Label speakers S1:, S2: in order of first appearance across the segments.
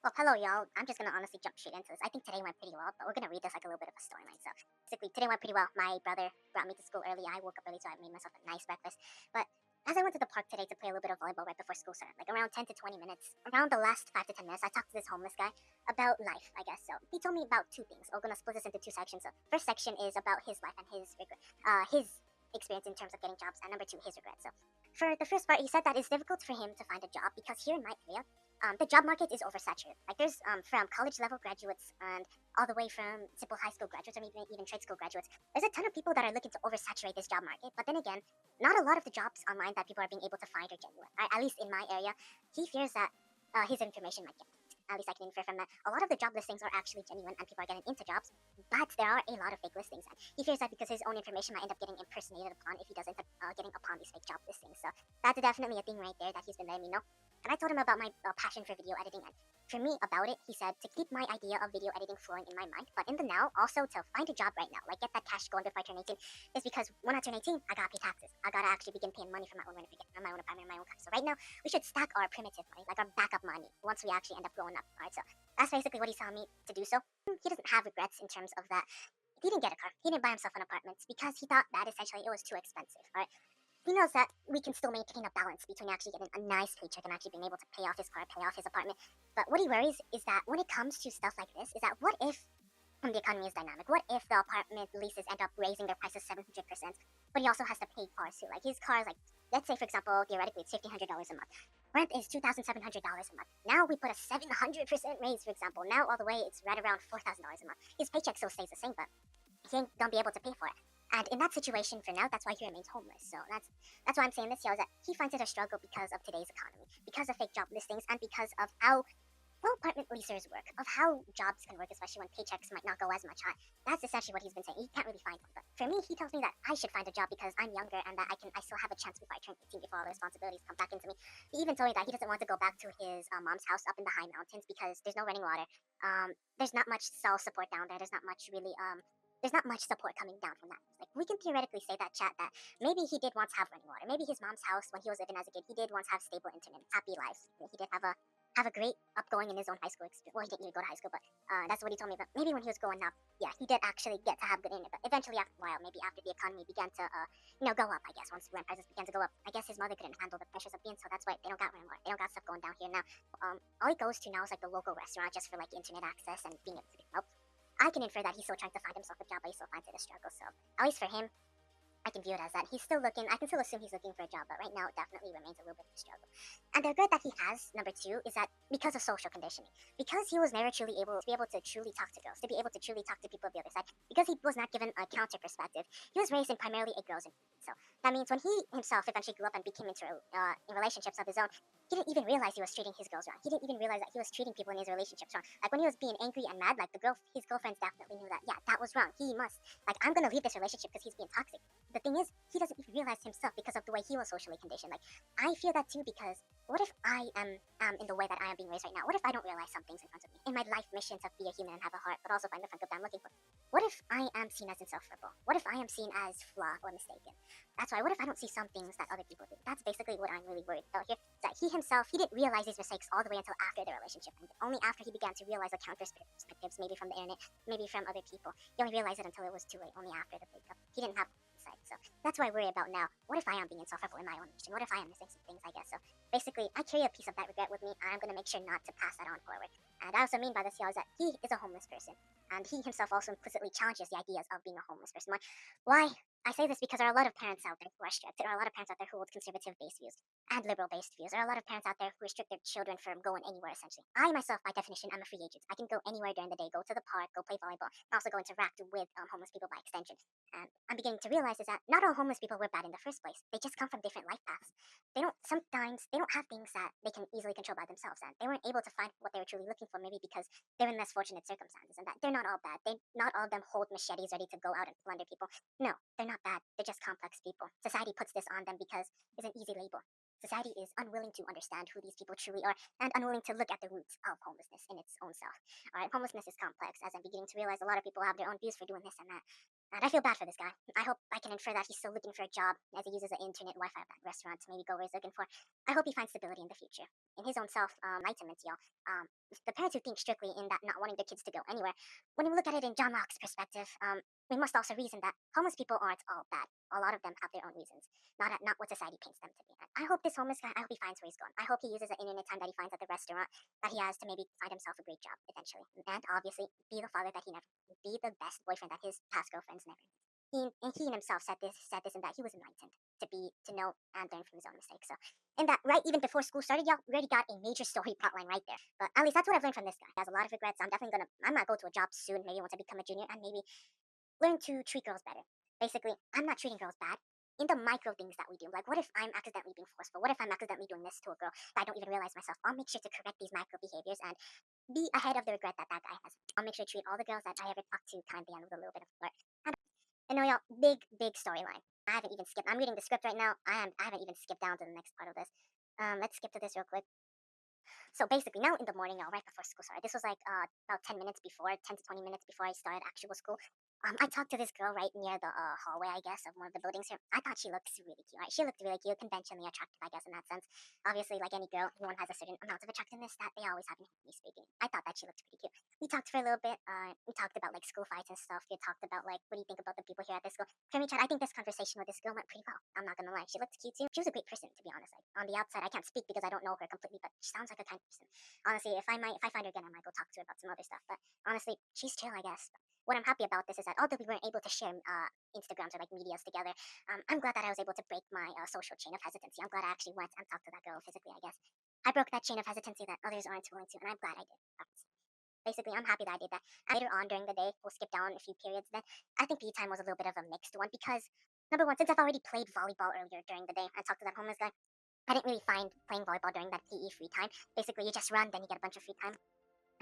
S1: Well, hello, y'all. I'm just gonna honestly jump straight into this. I think today went pretty well, but we're gonna read this like a little bit of a storyline. So, basically, today went pretty well. My brother brought me to school early. I woke up early, so I made myself a nice breakfast. But as I went to the park today to play a little bit of volleyball right before school started, like around 10 to 20 minutes, around the last 5 to 10 minutes, I talked to this homeless guy about life, I guess. So, he told me about two things. We're gonna split this into two sections. So, first section is about his life and his experience in terms of getting jobs, and number two, his regrets. So, for the first part, he said that it's difficult for him to find a job because here in my area, the job market is oversaturated. Like there's from college level graduates and all the way from simple high school graduates or even trade school graduates. There's a ton of people that are looking to oversaturate this job market. But then again, not a lot of the jobs online that people are being able to find are genuine. At least in my area, he fears that his information might get leaked. At least I can infer from that. A lot of the job listings are actually genuine and people are getting into jobs, but there are a lot of fake listings. And he fears that because his own information might end up getting impersonated upon if he doesn't end up getting upon these fake job listings. So that's definitely a thing right there that he's been letting me know. And I told him about my passion for video editing. And for me, about it, he said to keep my idea of video editing flowing in my mind, but in the now, also to find a job right now, like get that cash going before I turn 18, is because when I turn 18, I gotta pay taxes. I gotta actually begin paying money for my own renovation, my own apartment, my own car. So right now, we should stack our primitive money, like our backup money, once we actually end up growing up. All right, so that's basically what he's telling me to do. So he doesn't have regrets in terms of that. He didn't get a car. He didn't buy himself an apartment because he thought that essentially it was too expensive. All right, he knows that we can still maintain a balance between actually getting a nice paycheck and actually being able to pay off his car, pay off his apartment. But what he worries is that when it comes to stuff like this, is that what if the economy is dynamic? What if the apartment leases end up raising their prices 700%, but he also has to pay cars too? Like his car is like, let's say for example, theoretically it's $1,500 a month. Rent is $2,700 a month. Now we put a 700% raise, for example. Now all the way it's right around $4,000 a month. His paycheck still stays the same, but he ain't gonna be able to pay for it. And in that situation for now, that's why he remains homeless. So that's why I'm saying this, yo, is that he finds it a struggle because of today's economy, because of fake job listings, and because of how well apartment leasers work, of how jobs can work, especially when paychecks might not go as much high. That's essentially what he's been saying. He can't really find one. But for me, he tells me that I should find a job because I'm younger and that I still have a chance before I turn 18, before all the responsibilities come back into me. He even told me that he doesn't want to go back to his mom's house up in the high mountains because there's no running water. There's not much cell support down there. There's not much support coming down from that. Like we can theoretically say that chat that maybe he did once have running water. Maybe his mom's house when he was living as a kid, he did once have stable internet, happy lives. He did have a great upgoing in his own high school experience. Well, he didn't even go to high school, but that's what he told me. But maybe when he was growing up, yeah, he did actually get to have good internet. But eventually, after a while, maybe after the economy began to, go up, I guess, once rent prices began to go up, I guess his mother couldn't handle the pressures of being so. That's why they don't got running water. They don't got stuff going down here now. All he goes to now is like the local restaurant just for like internet access and being able to get help. I can infer that he's still trying to find himself a job, but he still finds it a struggle. So, at least for him, I can view it as that he's still looking. I can still assume he's looking for a job, but right now it definitely remains a little bit of a struggle. And the regret that he has, number two, is that because of social conditioning, because he was never truly able to be able to truly talk to girls, to be able to truly talk to people of the other side, because he was not given a counter perspective, he was raised in primarily a girls' environment. So that means when he himself eventually grew up and became into in relationships of his own, he didn't even realize he was treating his girls wrong. He didn't even realize that he was treating people in his relationships wrong. Like when he was being angry and mad, like his girlfriends definitely knew that. Yeah, that was wrong. He must I'm gonna leave this relationship because he's being toxic. The thing is, he doesn't even realize himself because of the way he was socially conditioned. Like, I feel that too because what if I am in the way that I am being raised right now? What if I don't realize some things in front of me? In my life mission to be a human and have a heart, but also find the friend group that I'm looking for. What if I am seen as insufferable? What if I am seen as flawed or mistaken? That's why, what if I don't see some things that other people do? That's basically what I'm really worried about here. That he himself, he didn't realize his mistakes all the way until after the relationship ended. Only after he began to realize the counter perspectives, maybe from the internet, maybe from other people. He only realized it until it was too late, only after the breakup. He didn't have insight. So that's what I worry about now. What if I am being insufferable in my own mission? What if I am missing some things, I guess? So basically, I carry a piece of that regret with me, and I'm going to make sure not to pass that on forward. And I also mean by this, y'all, is that he is a homeless person. And he himself also implicitly challenges the ideas of being a homeless person. Why? I say this because there are a lot of parents out there who are strict. There are a lot of parents out there who hold conservative-based views and liberal-based views. There are a lot of parents out there who restrict their children from going anywhere, essentially. I myself, by definition, am a free agent. I can go anywhere during the day, go to the park, go play volleyball, and also go interact with homeless people by extension. And I'm beginning to realize is that not all homeless people were bad in the first place. They just come from different life paths. Sometimes they don't have things that they can easily control by themselves, and they weren't able to find what they were truly looking for, maybe because they're in less fortunate circumstances, and that they're not all bad. Not all of them hold machetes ready to go out and plunder people. No, they're not bad. They're just complex people. Society puts this on them because it's an easy label. Society is unwilling to understand who these people truly are and unwilling to look at the roots of homelessness in its own self. All right, homelessness is complex, as I'm beginning to realize a lot of people have their own views for doing this and that. And I feel bad for this guy. I hope I can infer that he's still looking for a job as he uses the internet Wi-Fi of that restaurant to maybe go where he's looking for. I hope he finds stability in the future. In his own enlightenment, y'all. The parents who think strictly in that not wanting their kids to go anywhere, when you look at it in John Locke's perspective, we must also reason that homeless people aren't all bad. A lot of them have their own reasons, not what society paints them to be. And I hope this homeless guy, I hope he finds where he's going. I hope he uses the internet time that he finds at the restaurant that he has to maybe find himself a great job eventually. And obviously, be the father that he never, be the best boyfriend that his past girlfriends never. He himself said this and that he was enlightened to know and learn from his own mistakes. So in that right even before school started, y'all already got a major story plotline right there. But at least that's what I've learned from this guy. He has a lot of regrets. I might go to a job soon, maybe once I become a junior, and maybe learn to treat girls better. Basically, I'm not treating girls bad. In the micro things that we do, like what if I'm accidentally being forceful? What if I'm accidentally doing this to a girl that I don't even realize myself? I'll make sure to correct these micro behaviors and be ahead of the regret that that guy has. I'll make sure to treat all the girls that I ever talk to kindly and with a little bit of flirt. And no, y'all, big storyline. I haven't even skipped. I'm reading the script right now. I haven't even skipped down to the next part of this. Let's skip to this real quick. So basically, now in the morning, y'all, right before school started, this was like about 10 minutes before, 10 to 20 minutes before I started actual school. I talked to this girl right near the hallway, I guess, of one of the buildings here. I thought she looked really cute, right? She looked really cute, conventionally attractive, I guess, in that sense. Obviously, like any girl, everyone has a certain amount of attractiveness that they always have in me speaking. I thought that she looked pretty cute. We talked for a little bit. We talked about like school fights and stuff. We talked about like, what do you think about the people here at this school? For me, Chad, I think this conversation with this girl went pretty well. I'm not gonna lie. She looked cute too. She was a great person, to be honest. Like on the outside, I can't speak because I don't know her completely, but she sounds like a kind person. Honestly, if I find her again, I might go talk to her about some other stuff. But honestly, she's chill, I guess. What I'm happy about this is that although we weren't able to share Instagrams or like medias together, I'm glad that I was able to break my social chain of hesitancy. I'm glad I actually went and talked to that girl physically, I guess. I broke that chain of hesitancy that others aren't willing to, and I'm glad I did. Basically, I'm happy that I did that. And later on during the day, we'll skip down a few periods then. I think PE time was a little bit of a mixed one because, number one, since I've already played volleyball earlier during the day and talked to that homeless guy, I didn't really find playing volleyball during that PE free time. Basically, you just run, then you get a bunch of free time.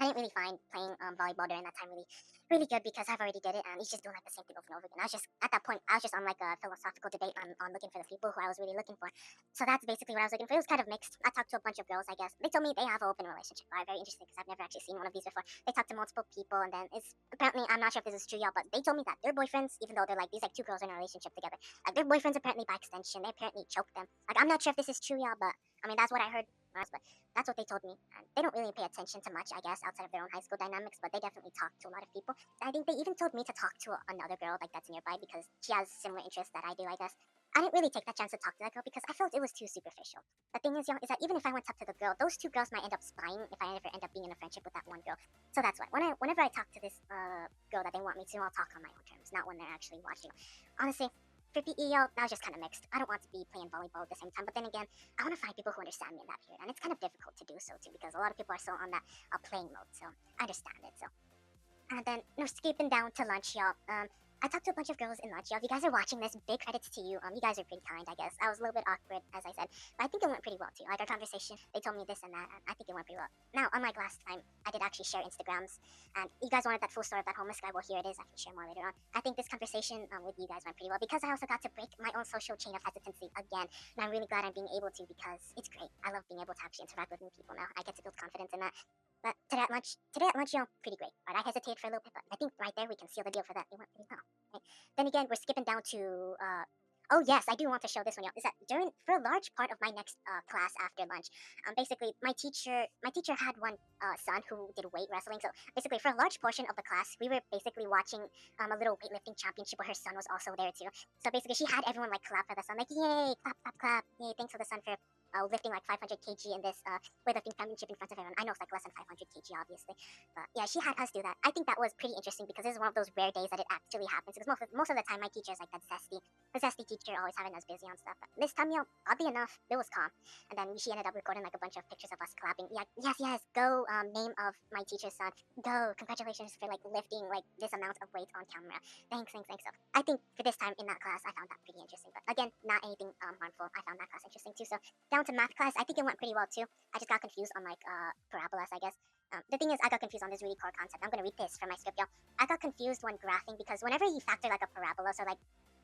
S1: I didn't really find playing volleyball during that time really good because I've already did it and he's just doing like the same thing over and over again. I was just at that point I was just on like a philosophical debate on looking for the people who I was really looking for. So that's basically what I was looking for. It was kind of mixed. I talked to a bunch of girls, I guess. They told me they have an open relationship. Very interesting because I've never actually seen one of these before. They talked to multiple people and then it's apparently I'm not sure if this is true y'all, but they told me that their boyfriends, even though they're like these like two girls are in a relationship together, their boyfriends apparently by extension, they apparently choked them. Like I'm not sure if this is true y'all, but I mean that's what I heard. But that's what they told me. And they don't really pay attention to much, I guess, outside of their own high school dynamics, but they definitely talk to a lot of people. I think they even told me to talk to another girl like that's nearby because she has similar interests that I do, I guess. I didn't really take that chance to talk to that girl because I felt it was too superficial. The thing is, y'all, is that even if I went up to the girl, those two girls might end up spying if I ever end up being in a friendship with that one girl. So that's why whenever I talk to this girl that they want me to, I'll talk on my own terms, not when they're actually watching. Honestly, for PE, y'all, that was just kind of mixed. I don't want to be playing volleyball at the same time, but then again, I want to find people who understand me in that period, and it's kind of difficult to do so too because a lot of people are still on that playing mode. So I understand it. So and then no skipping down to lunch, y'all. I talked to a bunch of girls in lunch, y'all. If you guys are watching this, big credits to you. You guys are pretty kind, I guess. I was a little bit awkward, as I said, but I think it went pretty well too. Like our conversation, they told me this and that, and I think it went pretty well. Now, unlike last time, I did actually share Instagrams, and you guys wanted that full story of that homeless guy. Well, here it is. I can share more later on. I think this conversation with you guys went pretty well because I also got to break my own social chain of hesitancy again, and I'm really glad I'm being able to because it's great. I love being able to actually interact with new people now. I get to build confidence in that. But today at lunch, you know, pretty great. Right, I hesitated for a little bit, but I think right there we can seal the deal for that. It went pretty well. Right? Then again, we're skipping down to oh yes, I do want to show this one out. Is that for a large part of my next class after lunch, basically my teacher had one son who did weight wrestling. So basically, for a large portion of the class, we were basically watching a little weightlifting championship where her son was also there too. So basically, she had everyone like clap for the son, like yay, clap, clap, clap, yay, thanks for the son for lifting like 500 kg in this weightlifting championship in front of everyone. I know it's like less than 500 kg, obviously, but yeah, she had us do that. I think that was pretty interesting because this is one of those rare days that it actually happens. Because most of the time, my teacher is like that zesty teacher, always having us busy on stuff. But this time, you know, oddly enough, it was calm. And then she ended up recording like a bunch of pictures of us clapping. Yeah, yes, go, name of my teacher's son. Go, congratulations for like lifting like this amount of weight on camera. Thanks. So I think for this time in that class, I found that pretty interesting. But again, not anything harmful. I found that class interesting too. So down to math class, I think it went pretty well too. I just got confused on like parabolas, I guess. The thing is, I got confused on this really core concept. I'm gonna read this from my script, y'all. I got confused when graphing because whenever you factor like a parabola, so like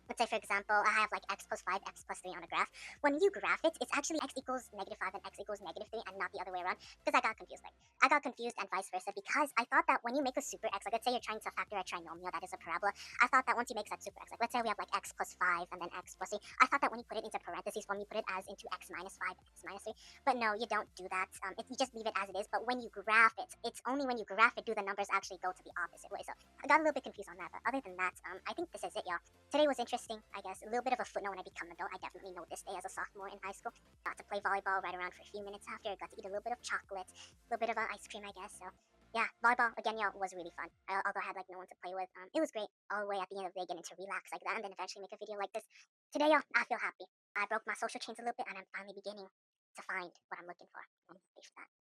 S1: Let's say, for example, I have like x plus 5, x plus 3 on a graph. When you graph it, it's actually x equals negative 5 and x equals negative 3 and not the other way around because I got confused. Like, I got confused and vice versa because I thought that when you make a super x, like let's say you're trying to factor a trinomial that is a parabola, I thought that once you make that super x, like let's say we have like x plus 5 and then x plus 3, I thought that when you put it into parentheses, when you put it as into x minus 5, x minus 3, but no, you don't do that. You just leave it as it is, but when you graph it, it's only when you graph it do the numbers actually go to the opposite way. So I got a little bit confused on that, but other than that, I think this is it, y'all. Today was interesting, I guess. A little bit of a footnote when I become an adult. I definitely know this day as a sophomore in high school. Got to play volleyball right around for a few minutes after. Got to eat a little bit of chocolate, a little bit of ice cream, I guess. So yeah, volleyball again, y'all, was really fun. Although I had like no one to play with, it was great all the way at the end of the day getting to relax like that and then eventually make a video like this. Today, y'all, I feel happy. I broke my social chains a little bit and I'm finally beginning to find what I'm looking for. I'm happy for that.